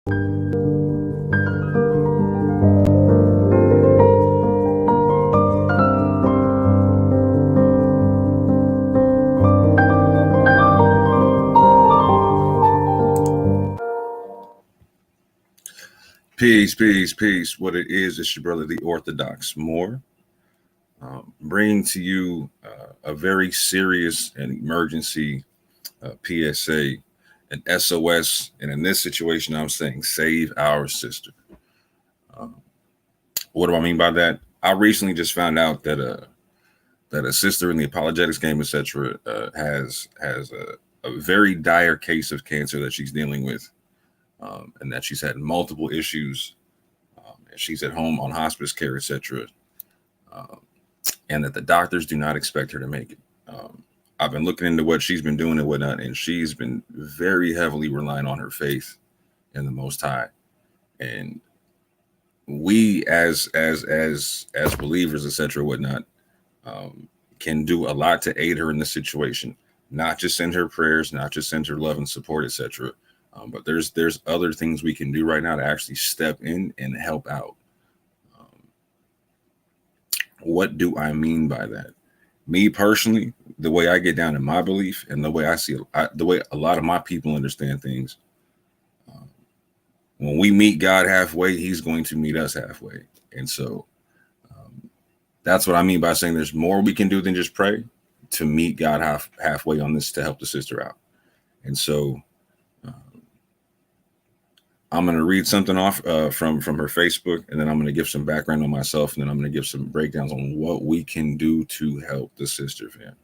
Peace, peace, peace. What it is, it's your brother, the Orthodox Moor, bringing to you a very serious and emergency P.S.A, an S.O.S. And in this situation, I'm saying save our sister. What do I mean by that? I recently just found out that a sister in the apologetics game, etc., has a very dire case of cancer that she's dealing with. And that she's had multiple issues. She's at home on hospice care, etc. And that the doctors do not expect her to make it. I've been looking into what she's been doing and whatnot, and she's been very heavily relying on her faith in the Most High. And we, as believers, etc., whatnot, can do a lot to aid her in this situation. Not just send her prayers, not just send her love and support, etc. But there's other things we can do right now to actually step in and help out. What do I mean by that? Me personally, the way I get down in my belief and the way I see it, the way a lot of my people understand things, when we meet God halfway, he's going to meet us halfway. And so that's what I mean by saying there's more we can do than just pray to meet God halfway on this to help the sister out. And so I'm going to read something off from her Facebook, and then I'm going to give some background on myself, and then I'm going to give some breakdowns on what we can do to help the sister, fam.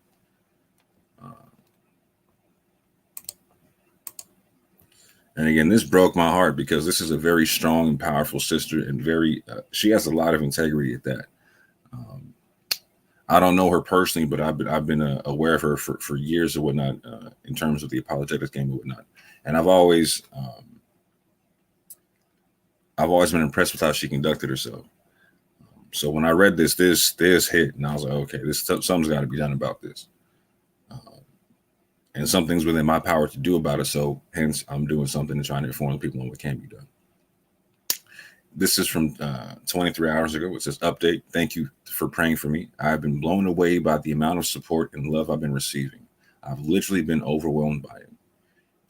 And again, this broke my heart because this is a very strong and powerful sister, and very she has a lot of integrity at that. I don't know her personally, but I've been aware of her for years or whatnot in terms of the apologetics game and whatnot, and I've always been impressed with how she conducted herself. So when I read this hit, and I was like, okay, something's got to be done about this. And something's within my power to do about it. So hence, I'm doing something and trying to inform people on what can be done. This is from 23 hours ago. It says, update. Thank you for praying for me. I've been blown away by the amount of support and love I've been receiving. I've literally been overwhelmed by it.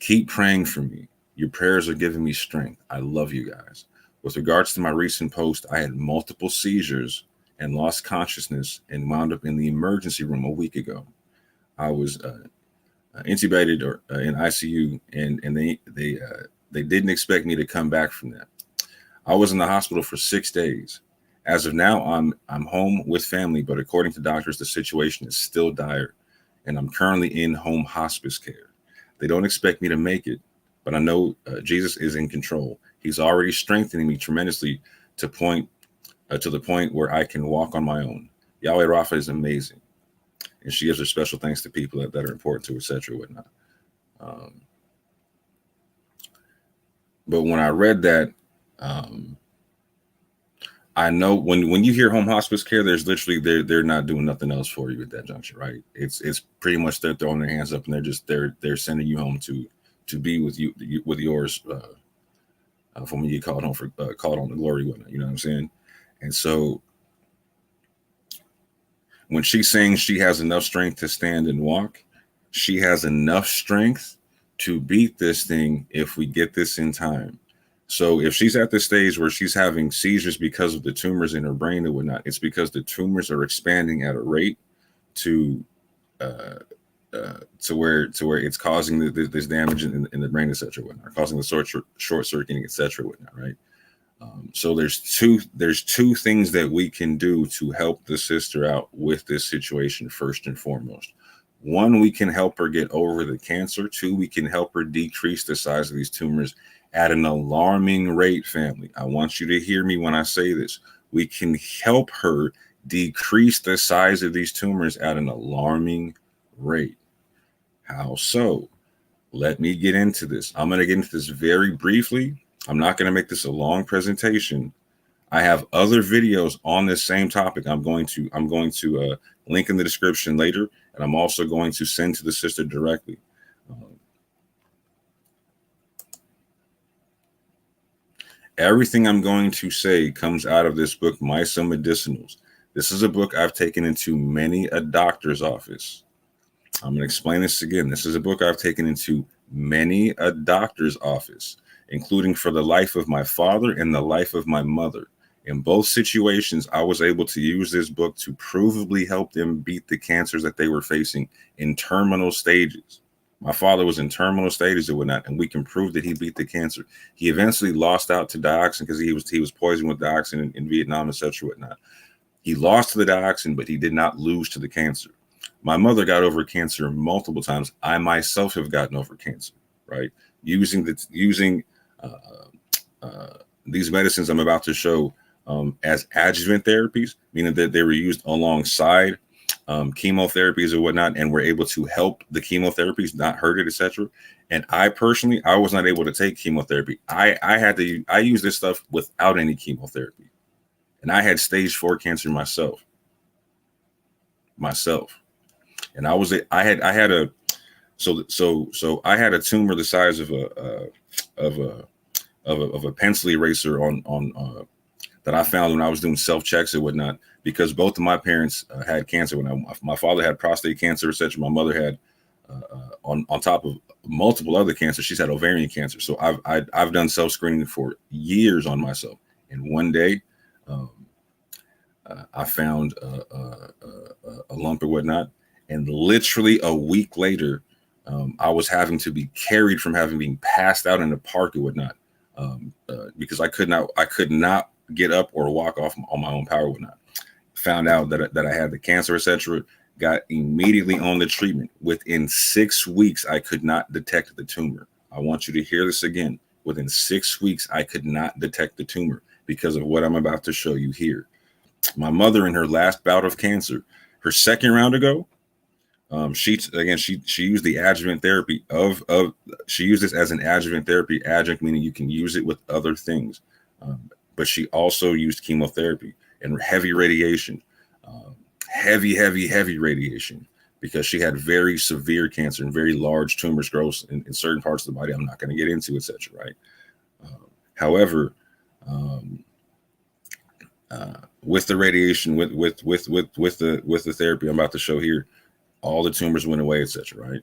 Keep praying for me. Your prayers are giving me strength. I love you guys. With regards to my recent post, I had multiple seizures and lost consciousness and wound up in the emergency room a week ago. I was intubated or in ICU, and they didn't expect me to come back from that. I was in the hospital for 6 days. As of now, I'm home with family, but according to doctors, the situation is still dire, and I'm currently in home hospice care. They don't expect me to make it, but I know Jesus is in control. He's already strengthening me tremendously to the point where I can walk on my own. Yahweh Rapha is amazing. And she gives her special thanks to people that are important to her, etc. whatnot. But when I read that, I know when you hear home hospice care, there's literally they're not doing nothing else for you at that juncture, right? It's pretty much they're throwing their hands up and they're sending you home to be with you with yours from when you called home for called on the glory, whatnot. You know what I'm saying? And so when she's saying she has enough strength to stand and walk, she has enough strength to beat this thing if we get this in time. So if she's at the stage where she's having seizures because of the tumors in her brain and whatnot, it's because the tumors are expanding at a rate to where it's causing this damage in the brain, etc. whatnot, causing the short circuiting, etc. whatnot, right? So there's two things that we can do to help the sister out with this situation. First and foremost, one, we can help her get over the cancer. Two, we can help her decrease the size of these tumors at an alarming rate. Family, I want you to hear me when I say this. We can help her decrease the size of these tumors at an alarming rate. How so? Let me get into this. I'm going to get into this very briefly. I'm not going to make this a long presentation. I have other videos on this same topic. I'm going to link in the description later, and I'm also going to send to the sister directly. Everything I'm going to say comes out of this book, My Some Medicinals. This is a book I've taken into many a doctor's office. I'm going to explain this again. This is a book I've taken into many a doctor's office, including for the life of my father and the life of my mother. In both situations, I was able to use this book to provably help them beat the cancers that they were facing in terminal stages. My father was in terminal stages and whatnot, and we can prove that he beat the cancer. He eventually lost out to dioxin because he was poisoned with dioxin in Vietnam, etc. Whatnot. He lost to the dioxin, but he did not lose to the cancer. My mother got over cancer multiple times. I myself have gotten over cancer, right? Using uh, these medicines I'm about to show as adjuvant therapies, meaning that they were used alongside chemotherapies or whatnot, and were able to help the chemotherapies, not hurt it, etc. And I personally, I was not able to take chemotherapy. I use this stuff without any chemotherapy, and I had stage 4 cancer myself. And I had a tumor the size of a pencil eraser on that I found when I was doing self checks and whatnot, because both of my parents had cancer. My father had prostate cancer, etc. My mother had on top of multiple other cancers, she's had ovarian cancer. So I've done self screening for years on myself, and one day I found a lump or whatnot. And literally a week later, I was having to be carried from having been passed out in the park or whatnot, because I could not get up or walk off on my own power or whatnot. Found out that I had the cancer, etc. Got immediately on the treatment. Within 6 weeks, I could not detect the tumor. I want you to hear this again. Within 6 weeks, I could not detect the tumor because of what I'm about to show you here. My mother, in her last bout of cancer, her second round ago, she used the adjuvant therapy she used this as an adjuvant therapy, adjunct meaning you can use it with other things, but she also used chemotherapy and heavy radiation, heavy radiation, because she had very severe cancer and very large tumors gross in certain parts of the body I'm not going to get into, etc. Right. However, with the radiation, with the therapy I'm about to show here, all the tumors went away, etc. Right.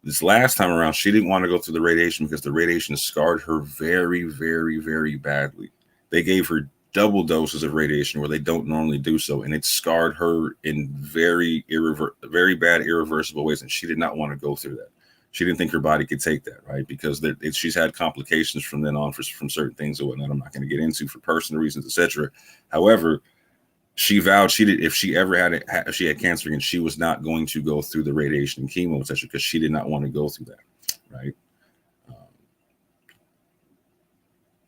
This last time around, she didn't want to go through the radiation because the radiation scarred her very, very, very badly. They gave her double doses of radiation where they don't normally do so, and it scarred her in very bad, irreversible ways. And she did not want to go through that. She didn't think her body could take that, right? Because she's had complications from then on from certain things or whatnot I'm not going to get into for personal reasons, etc. However, she vowed if she had cancer again, she was not going to go through the radiation and chemo, etc., because she did not want to go through that, right?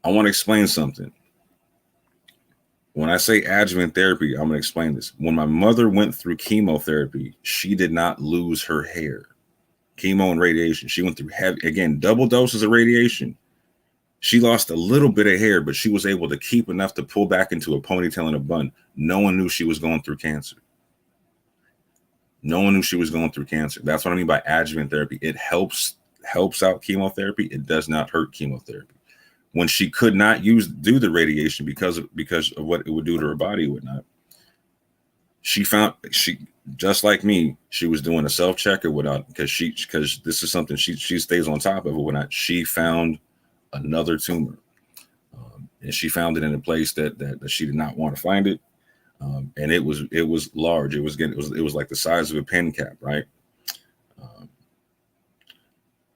I want to explain something. When I say adjuvant therapy, I'm going to explain this. When my mother went through chemotherapy, she did not lose her hair. Chemo and radiation, she went through double doses of radiation. She lost a little bit of hair, but she was able to keep enough to pull back into a ponytail and a bun. No one knew she was going through cancer. No one knew she was going through cancer. That's what I mean by adjuvant therapy. It helps out chemotherapy. It does not hurt chemotherapy. When she could not do the radiation because of what it would do to her body and whatnot, she just like me, she was doing a self-check or whatnot, because this is something she stays on top of or whatnot. She found another tumor, and she found it in a place that she did not want to find it, and it was large. It was like the size of a pen cap, right?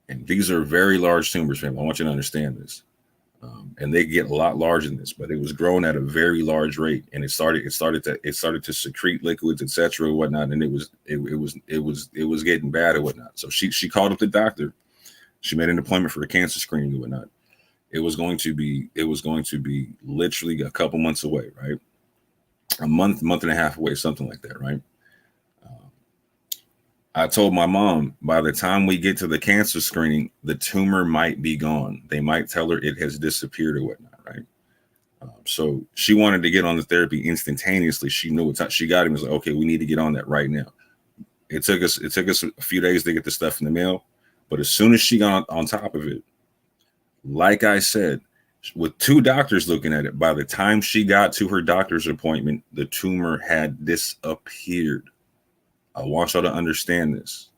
And these are very large tumors, fam. I want you to understand this. And they get a lot larger than this, but it was growing at a very large rate, and it started to secrete liquids, etc., whatnot, and it was getting bad or whatnot. So she called up the doctor. She made an appointment for a cancer screening and whatnot. It was going to be literally a couple months away, right? A month and a half away, something like that, right? I told my mom, by the time we get to the cancer screening, the tumor might be gone. They might tell her it has disappeared or whatnot, right? So she wanted to get on the therapy instantaneously. She knew what she got him. Was like, okay, we need to get on that right now. It took us a few days to get the stuff in the mail, but as soon as she got on top of it, like I said, with 2 doctors looking at it. By the time she got to her doctor's appointment, the tumor had disappeared. I want y'all to understand this.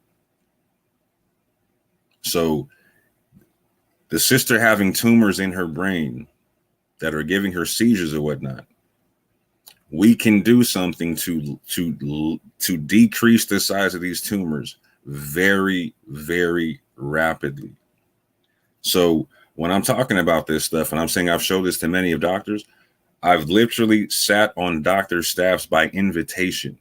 So the sister having tumors in her brain that are giving her seizures or whatnot, we can do something to decrease the size of these tumors very, very rapidly. So when I'm talking about this stuff, and I'm saying I've showed this to many of doctors, I've literally sat on doctor staffs by invitation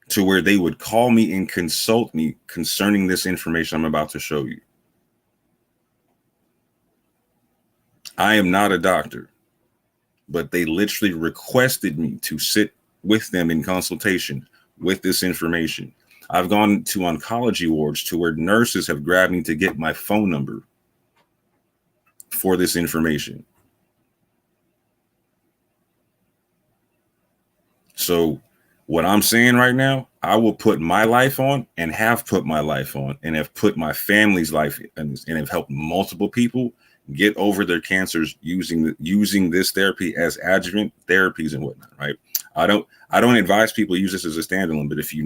to where they would call me and consult me concerning this information I'm about to show you. I am not a doctor, but they literally requested me to sit with them in consultation with this information. I've gone to oncology wards to where nurses have grabbed me to get my phone number for this information. So what I'm saying right now, I will put my life on and have put my life on and have put my family's life and have helped multiple people get over their cancers using this therapy as adjuvant therapies and whatnot, right? I don't advise people use this as a standalone, but if you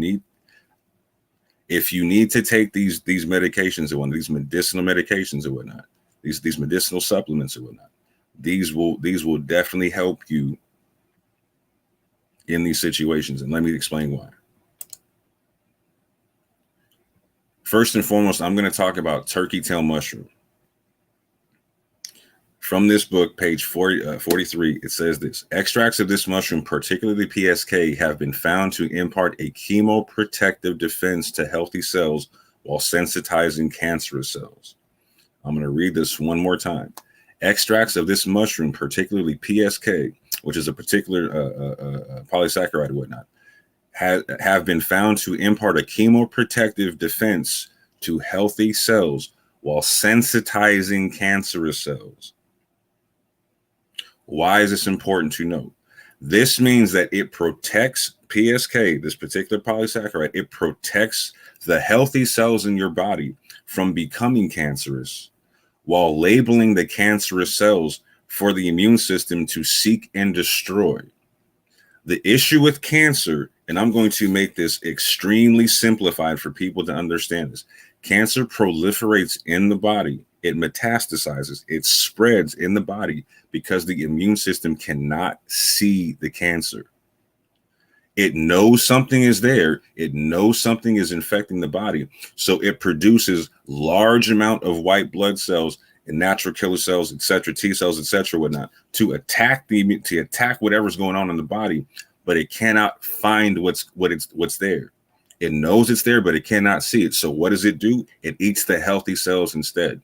need to take these medications or these medicinal medications or whatnot, these medicinal supplements or whatnot, these will definitely help you in these situations. And let me explain why. First and foremost, I'm going to talk about turkey tail mushroom. From this book, page 43, it says this: extracts of this mushroom, particularly P.S.A, have been found to impart a chemoprotective defense to healthy cells while sensitizing cancerous cells. I'm going to read this one more time. Extracts of this mushroom, particularly P.S.A, which is a particular polysaccharide and whatnot, have been found to impart a chemoprotective defense to healthy cells while sensitizing cancerous cells. Why is this important to note? This means that it protects P.S.A, this particular polysaccharide, it protects the healthy cells in your body from becoming cancerous while labeling the cancerous cells for the immune system to seek and destroy. The issue with cancer, and I'm going to make this extremely simplified for people to understand this, cancer proliferates in the body. It metastasizes, it spreads in the body because the immune system cannot see the cancer. It knows something is there. It knows something is infecting the body. So it produces large amount of white blood cells and natural killer cells, etc., T cells, etc., whatnot, to attack whatever's going on in the body, but it cannot find what's there. It knows it's there, but it cannot see it. So what does it do? It eats the healthy cells instead.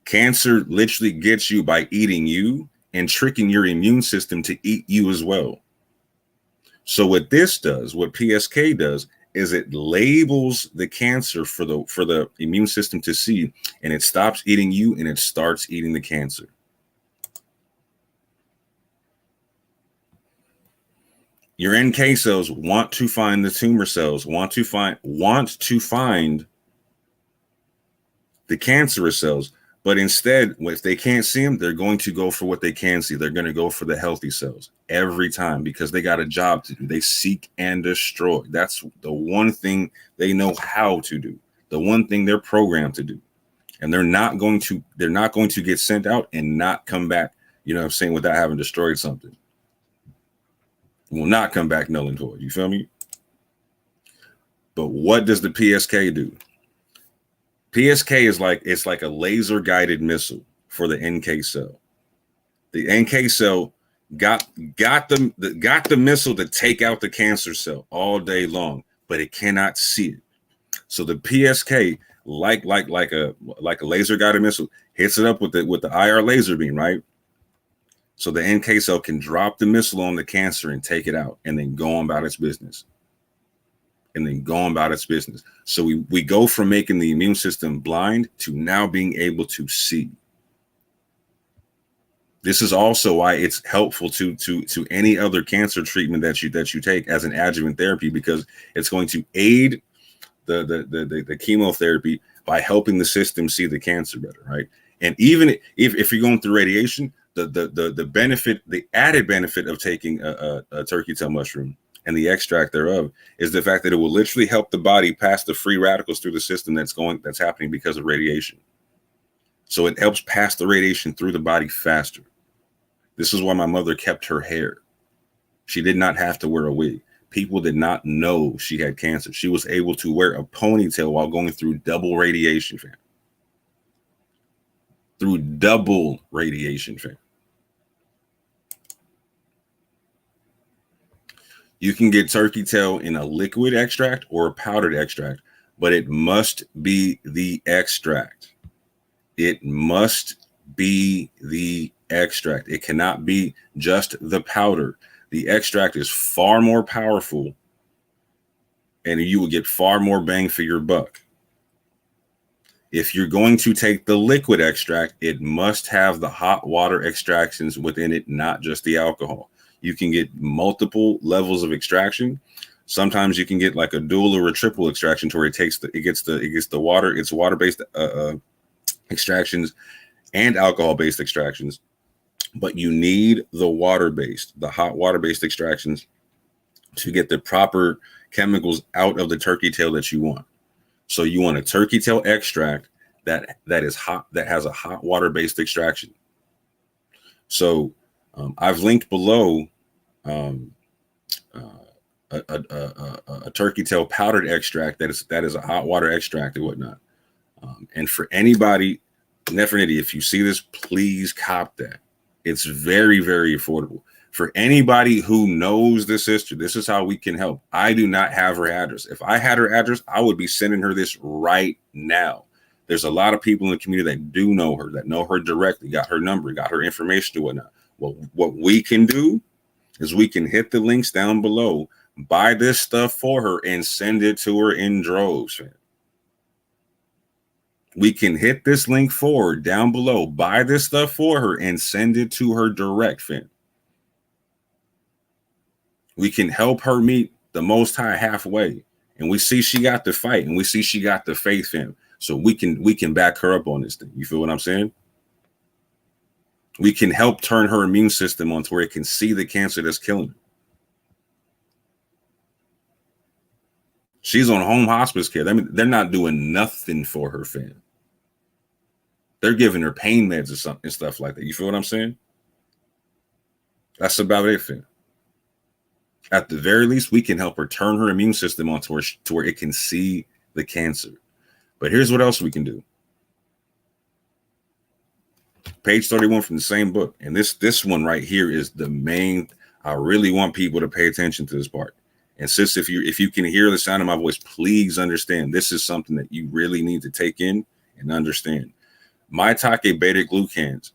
Cancer literally gets you by eating you and tricking your immune system to eat you as well. So what this does, what P.S.A does, is it labels the cancer for the immune system to see, and it stops eating you and it starts eating the cancer. Your NK cells want to find the tumor cells, want to find the cancerous cells. But instead, if they can't see them, they're going to go for what they can see. They're going to go for the healthy cells every time because they got a job to do. They seek and destroy. That's the one thing they know how to do. The one thing they're programmed to do. And they're not going to get sent out and not come back, you know what I'm saying, without having destroyed something. Will not come back null and void. You feel me? But what does the P.S.A do? P.S.A is like a laser guided missile for the NK cell. The NK cell got the missile to take out the cancer cell all day long, but it cannot see it. So the P.S.A, like a laser guided missile, hits it up with the IR laser beam, right? So the NK cell can drop the missile on the cancer and take it out, and then go on about its business. So we go from making the immune system blind to now being able to see. This is also why it's helpful to any other cancer treatment that you take as an adjuvant therapy, because it's going to aid the chemotherapy by helping the system see the cancer better, right? And even if you're going through radiation, the benefit, the added benefit of taking a turkey tail mushroom and the extract thereof is the fact that it will literally help the body pass the free radicals through the system that's happening because of radiation. So it helps pass the radiation through the body faster. This is why my mother kept her hair. She did not have to wear a wig. People did not know she had cancer. She was able to wear a ponytail while going through double radiation, fam. Through double radiation, fam. You can get turkey tail in a liquid extract or a powdered extract, but it must be the extract. It must be the extract. It cannot be just the powder. The extract is far more powerful and you will get far more bang for your buck. If you're going to take the liquid extract, it must have the hot water extractions within it, not just the alcohol. You can get multiple levels of extraction. Sometimes you can get like a dual or a triple extraction to where it gets the water, it's water-based extractions and alcohol-based extractions. But you need the water-based, the hot water-based extractions to get the proper chemicals out of the turkey tail that you want. So you want a turkey tail extract that is hot, that has a hot water-based extraction. So I've linked below a turkey tail powdered extract that is a hot water extract and whatnot. And for anybody, Nefernitty, if you see this, please cop that. It's very, very affordable. For anybody who knows the sister, this is how we can help. I do not have her address. If I had her address, I would be sending her this right now. There's a lot of people in the community that do know her, that know her directly, got her number, got her information and whatnot. Well, what we can do is we can hit the links down below, buy this stuff for her, and send it to her in droves. We can hit this link forward down below, buy this stuff for her, and send it to her direct, fam. We can help her meet the Most High halfway, and we see she got the fight, and we see she got the faith, fam. So we can back her up on this thing. You feel what I'm saying? We can help turn her immune system on to where it can see the cancer that's killing her. She's on home hospice care. I mean, they're not doing nothing for her, fam. They're giving her pain meds or something and stuff like that. You feel what I'm saying? That's about it, fam. At the very least, we can help her turn her immune system on to where it can see the cancer. But here's what else we can do. Page 31 from the same book. And this one right here is the main. I really want people to pay attention to this part. And sis, if you can hear the sound of my voice, please understand this is something that you really need to take in and understand. Maitake beta glucans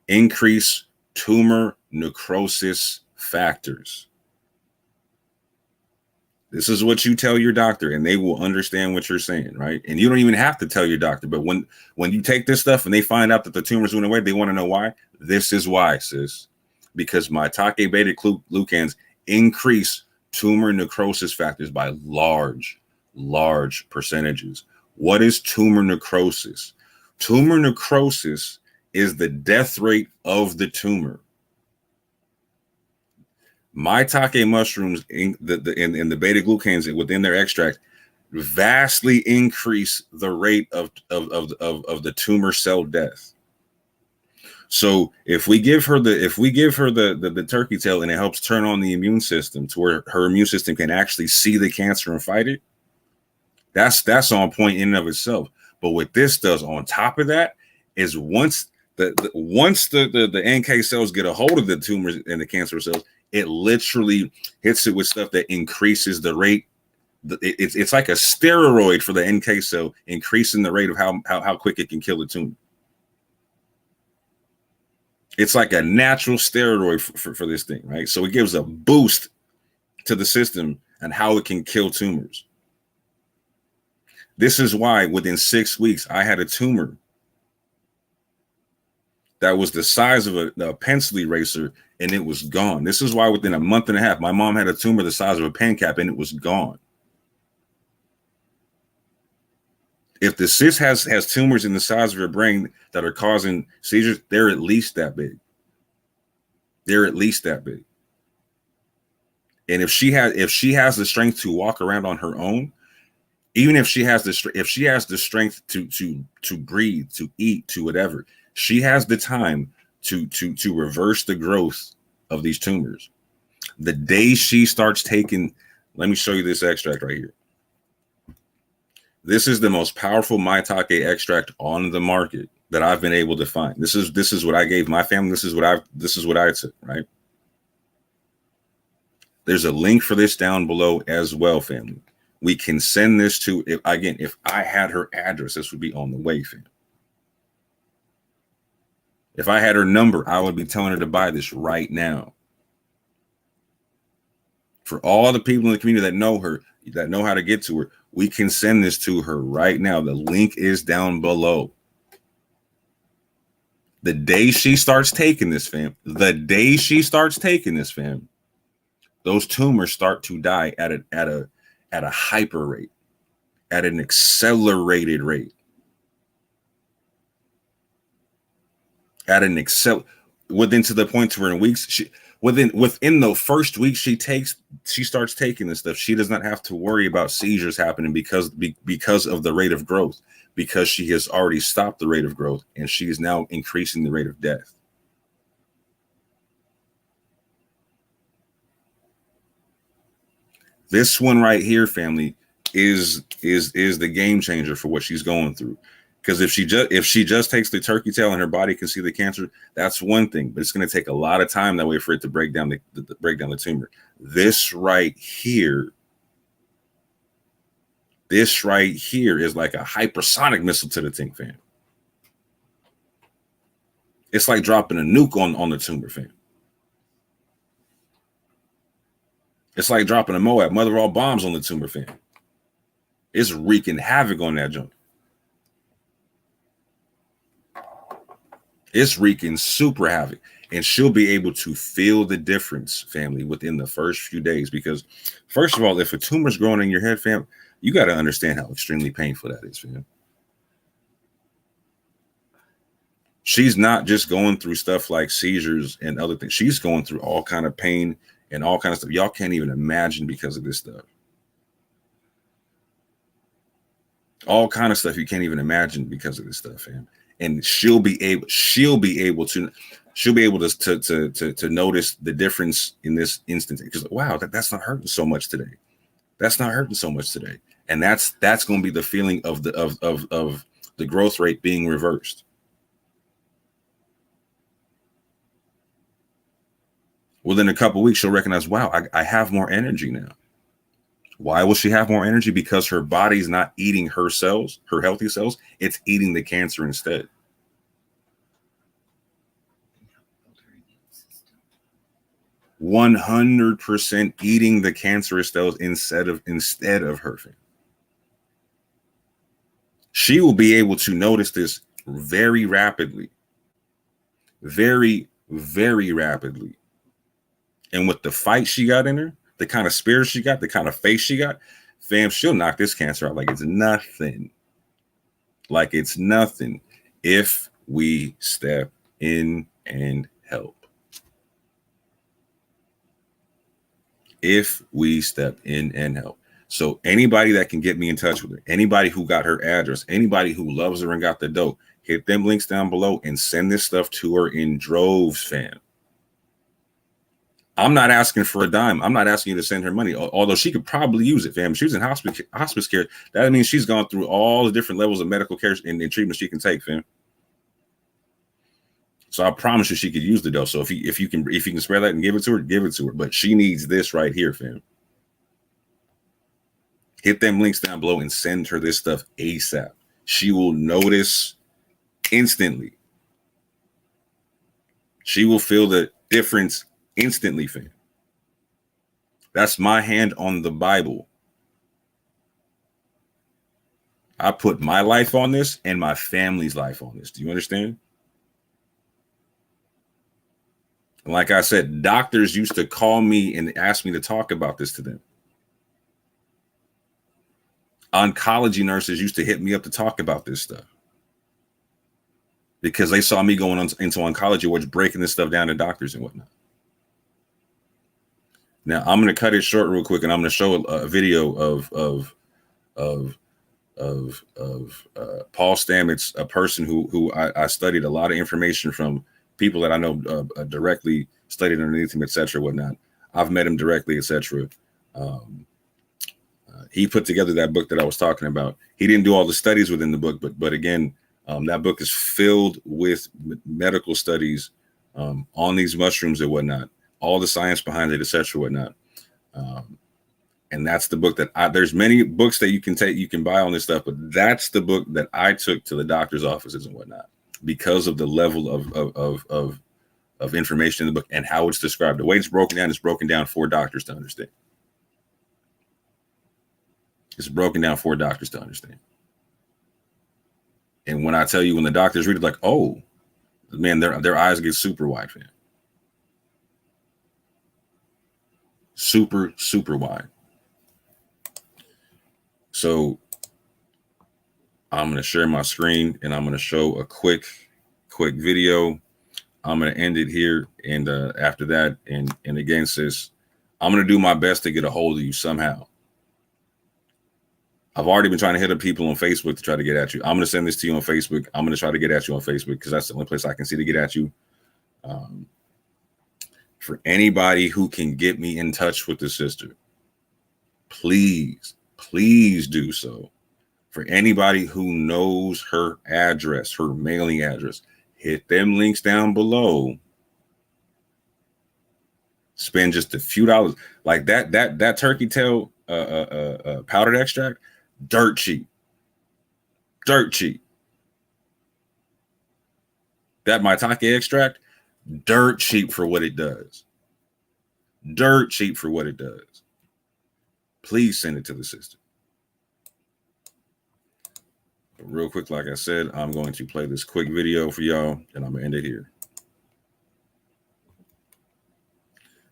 increase tumor necrosis factors. This is what you tell your doctor, and they will understand what you're saying, right? And you don't even have to tell your doctor, but when you take this stuff and they find out that the tumor's went away, they want to know why. This is why, sis. Because maitake beta glucans increase tumor necrosis factors by large percentages. What is tumor necrosis? Tumor necrosis is the death rate of the tumor. Maitake mushrooms in the beta glucans within their extract vastly increase the rate of the tumor cell death. So if we give her the turkey tail and it helps turn on the immune system to where her immune system can actually see the cancer and fight it, that's on point in and of itself. But what this does on top of that is once the NK cells get a hold of the tumors and the cancer cells, it literally hits it with stuff that increases the rate. It's like a steroid for the NK cell, increasing the rate of how quick it can kill the tumor. It's like a natural steroid for this thing, right? So it gives a boost to the system and how it can kill tumors. This is why within 6 weeks, I had a tumor that was the size of a pencil eraser, and it was gone. This is why within a month and a half, my mom had a tumor the size of a pen cap, and it was gone. If the cyst has tumors in the size of her brain that are causing seizures, they're at least that big. They're at least that big. And if she has the strength to walk around on her own, even if she has the strength to breathe, to eat, to whatever, she has the time to reverse the growth of these tumors. The day she starts taking, let me show you this extract right here. This is the most powerful maitake extract on the market that I've been able to find. This is what I gave my family. This is what I took, right? There's a link for this down below as well, family. We can send this to, if I had her address, this would be on the way, fam. If I had her number, I would be telling her to buy this right now. For all the people in the community that know her, that know how to get to her, we can send this to her right now. The link is down below. The day she starts taking this, fam, those tumors start to die at a hyper rate, at an accelerated rate. Within to the point to where in weeks, within the first week she starts taking this stuff, she does not have to worry about seizures happening because of the rate of growth, because she has already stopped the rate of growth and she is now increasing the rate of death. This one right here, family, is the game changer for what she's going through. Because if she just takes the turkey tail and her body can see the cancer, that's one thing. But it's going to take a lot of time that way for it to break down the tumor. This right here is like a hypersonic missile to the thing, fam. It's like dropping a nuke on the tumor, fam. It's like dropping a Moab, mother of all bombs on the tumor, fam. It's wreaking havoc on that junk. It's wreaking super havoc, and she'll be able to feel the difference, family, within the first few days. Because, first of all, if a tumor's growing in your head, fam, you got to understand how extremely painful that is, fam. She's not just going through stuff like seizures and other things. She's going through all kind of pain and all kinds of stuff y'all can't even imagine because of this stuff. All kind of stuff you can't even imagine because of this stuff, fam. And she'll be able to notice the difference in this instance, because wow, that's not hurting so much today. That's not hurting so much today. And that's going to be the feeling of the growth rate being reversed. Within a couple of weeks, she'll recognize, wow, I have more energy now. Why will she have more energy? Because her body's not eating her cells, her healthy cells. It's eating the cancer instead. 100% eating the cancerous cells instead of her. She will be able to notice this very rapidly. Very, very rapidly. And with the fight she got in her, the kind of spirit she got, the kind of face she got, fam, she'll knock this cancer out like it's nothing. Like it's nothing if we step in and help. If we step in and help. So anybody that can get me in touch with her, anybody who got her address, anybody who loves her and got the dough, hit them links down below and send this stuff to her in droves, fam. I'm not asking for a dime. I'm not asking you to send her money, although she could probably use it, fam. She was in hospice care. That means she's gone through all the different levels of medical care and treatment she can take, fam. So I promise you she could use the dough. So if you can spread that and give it to her, give it to her. But she needs this right here, fam. Hit them links down below and send her this stuff ASAP. She will notice instantly. She will feel the difference instantly, fam. That's my hand on the Bible. I put my life on this and my family's life on this. Do you understand? Like I said, doctors used to call me and ask me to talk about this to them. Oncology nurses used to hit me up to talk about this stuff because they saw me going into oncology, which breaking this stuff down to doctors and whatnot. Now I'm going to cut it short real quick, and I'm going to show a video of Paul Stamets, a person who I studied a lot of information from, people that I know directly, studied underneath him, etc., whatnot. I've met him directly, etc. He put together that book that I was talking about. He didn't do all the studies within the book, but again, that book is filled with medical studies on these mushrooms and whatnot, all the science behind it, etc., whatnot. And that's the book that there's many books that you can buy on this stuff, but that's the book that I took to the doctor's offices and whatnot because of the level of information in the book and how it's described. The way it's broken down for doctors to understand. It's broken down for doctors to understand. And when I tell you, when the doctors read it, like, oh, man, their eyes get super wide, fam. Super, super wide. So I'm going to share my screen and I'm going to show a quick video. I'm going to end it here. And after that, and again, sis, I'm going to do my best to get a hold of you somehow. I've already been trying to hit up people on Facebook to try to get at you. I'm going to send this to you on Facebook. I'm going to try to get at you on Facebook because that's the only place I can see to get at you. For anybody who can get me in touch with the sister, please do so. For anybody who knows her address, her mailing address, hit them links down below. Spend just a few dollars. Like that turkey tail powdered extract, dirt cheap. That maitake extract, dirt cheap for what it does. Please send it to the sister. But real quick, like I said, I'm going to play this quick video for y'all, and I'm going to end it here.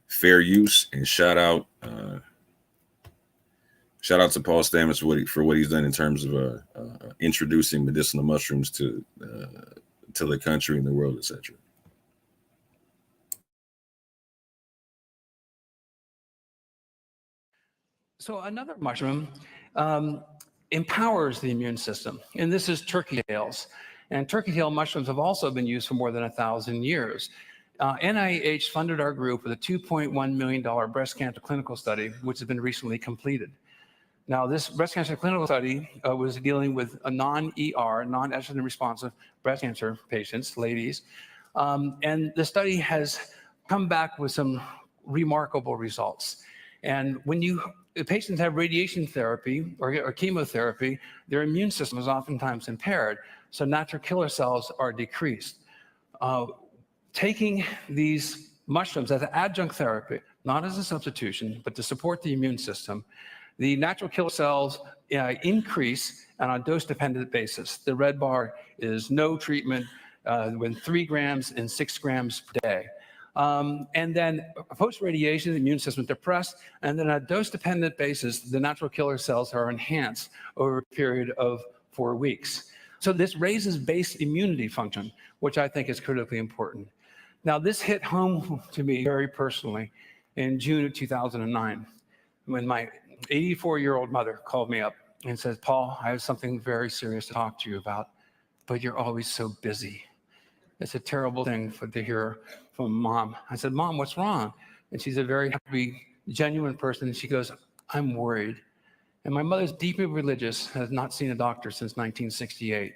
Fair use, and shout out to Paul Stamets for what he's done in terms of introducing medicinal mushrooms to the country and the world, etc. So another mushroom empowers the immune system, and this is turkey tails. And turkey tail mushrooms have also been used for more than 1,000 years. NIH funded our group with a $2.1 million breast cancer clinical study, which has been recently completed. Now, this breast cancer clinical study was dealing with a non-ER, non-estrogen responsive breast cancer patients, ladies. And the study has come back with some remarkable results. And when the patients have radiation therapy or chemotherapy, their immune system is oftentimes impaired. So natural killer cells are decreased. Taking these mushrooms as an adjunct therapy, not as a substitution, but to support the immune system, the natural killer cells increase on a dose-dependent basis. The red bar is no treatment with 3 grams and 6 grams per day. And then post-radiation, the immune system is depressed, and then on a dose-dependent basis, the natural killer cells are enhanced over a period of 4 weeks. So this raises base immunity function, which I think is critically important. Now, this hit home to me very personally in June of 2009, when my 84-year-old mother called me up and said, Paul, I have something very serious to talk to you about, but you're always so busy. It's a terrible thing to hear from Mom. I said, Mom, what's wrong? And she's a very happy, genuine person. And she goes, I'm worried. And my mother's deeply religious, has not seen a doctor since 1968.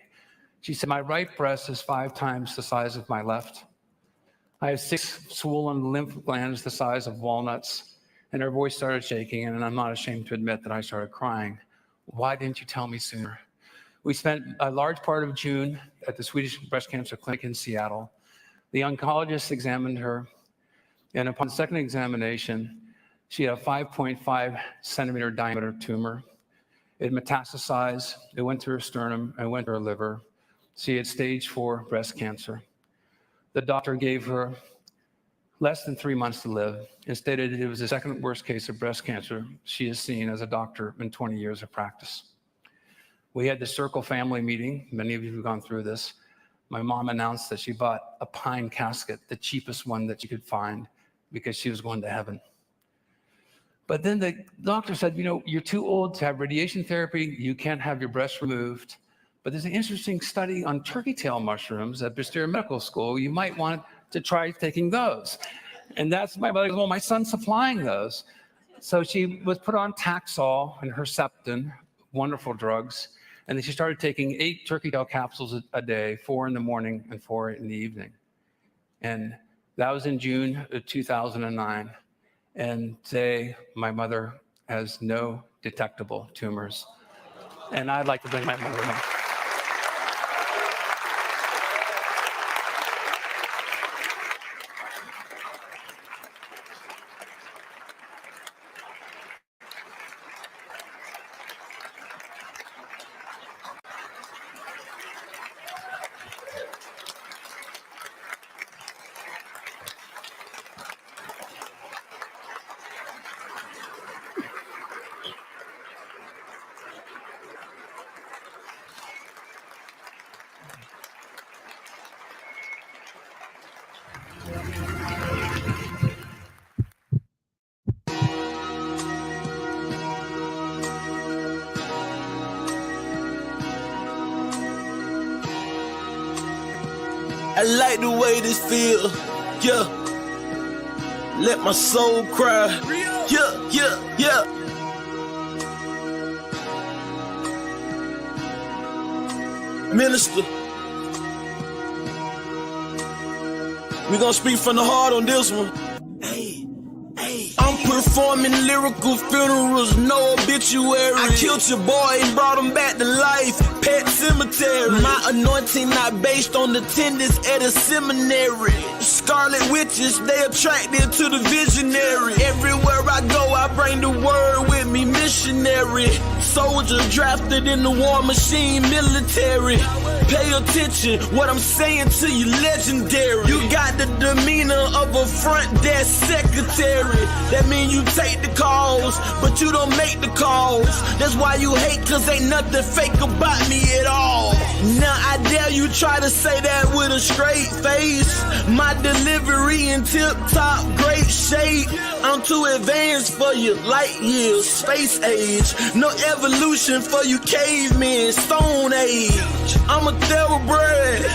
She said, my right breast is 5 times the size of my left. I have 6 swollen lymph glands the size of walnuts. And her voice started shaking, and I'm not ashamed to admit that I started crying. Why didn't you tell me sooner? We spent a large part of June at the Swedish Breast Cancer Clinic in Seattle. The oncologist examined her, and upon second examination, she had a 5.5 centimeter diameter tumor. It metastasized, it went to her sternum, and went to her liver. She had stage 4 breast cancer. The doctor gave her less than 3 months to live and stated it was the second worst case of breast cancer she has seen as a doctor in 20 years of practice. We had the Circle family meeting. Many of you have gone through this. My mom announced that she bought a pine casket, the cheapest one that she could find, because she was going to heaven. But then the doctor said, you're too old to have radiation therapy. You can't have your breast removed. But there's an interesting study on turkey tail mushrooms at Bristol Medical School. You might want to try taking those. And that's my mother goes, well, my son's supplying those. So she was put on Taxol and Herceptin, wonderful drugs. And then she started taking 8 turkey tail capsules a day, 4 in the morning and 4 in the evening. And that was in June of 2009. And today, my mother has no detectable tumors. And I'd like to bring my mother home. I like the way this feel, yeah. Let my soul cry, yeah, yeah, yeah. Minister, we gonna speak from the heart on this one. I'm performing lyrical funerals, no obituary. I killed your boy and brought him back to life, pet cemetery. My anointing not based on attendance at a seminary. Scarlet witches, they attracted to the visionary. Everywhere I go, I bring the word with me, missionary. Soldier drafted in the war machine, military. Pay attention, what I'm saying to you, legendary. You got the demeanor of a front desk secretary. That mean you take the calls, but you don't make the calls. That's why you hate, cause ain't nothing fake about me at all. Now I dare you try to say that with a straight face. My delivery in tip-top great shape. I'm too advanced for you, light years, space age. No evolution for you cavemen, stone age. I'm a thoroughbred,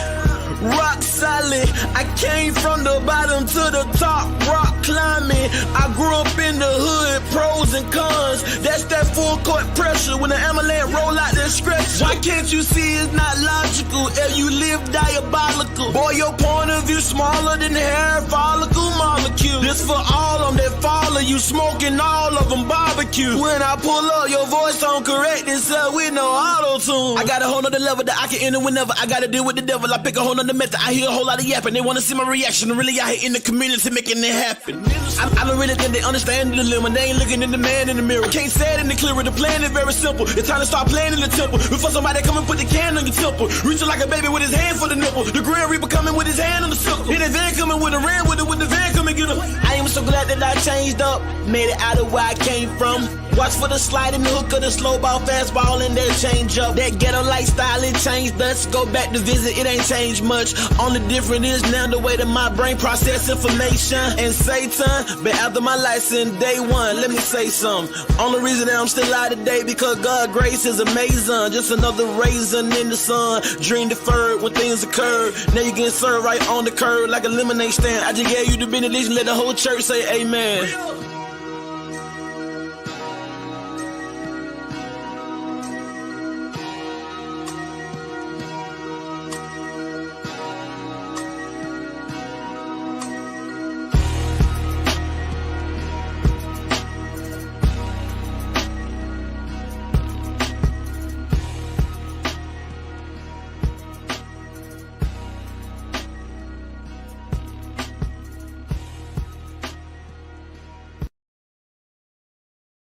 rock solid. I came from the bottom to the top, rock climbing. I grew up in the hood, pros and cons. That's that full court pressure when the ambulance roll out that stretch. Why can't you see it's not logical if you live diabolical? Boy, your point of view smaller than the hair follicle molecule. This for all of them that follow you, smoking all of them barbecue. When I pull up, your voice don't correct itself with no auto-tune. I got a whole nother level that I can enter whenever I gotta deal with the devil. I pick a whole nother method. I hear a whole lot of yapping. They wanna see my reaction. Really out here in the community making it happen. I don't really think they understand the dilemma. They ain't looking at the man in the mirror. Can't say it any clearer. The plan is very simple. It's time to start playing in the temple. Before somebody come and put the can on your temple. Reaching like a baby with his hand for the nipple. The Grand Reaper coming with his hand on the sickle. In the van coming with a ram with it. With the van coming get him. I am so glad that I changed up. Made it out of where I came from. Watch for the slide and the hook of the slow ball, fastball, and that change up. That ghetto lifestyle, it changed us. Go back to visit, it ain't changed much. Only difference is now the way that my brain process information. And Satan, but after my license, day one, let me say something. Only reason that I'm still alive today because God's grace is amazing. Just another raisin in the sun. Dream deferred when things occur. Now you getting served right on the curb like a lemonade stand. I just gave you the benediction, let the whole church say amen.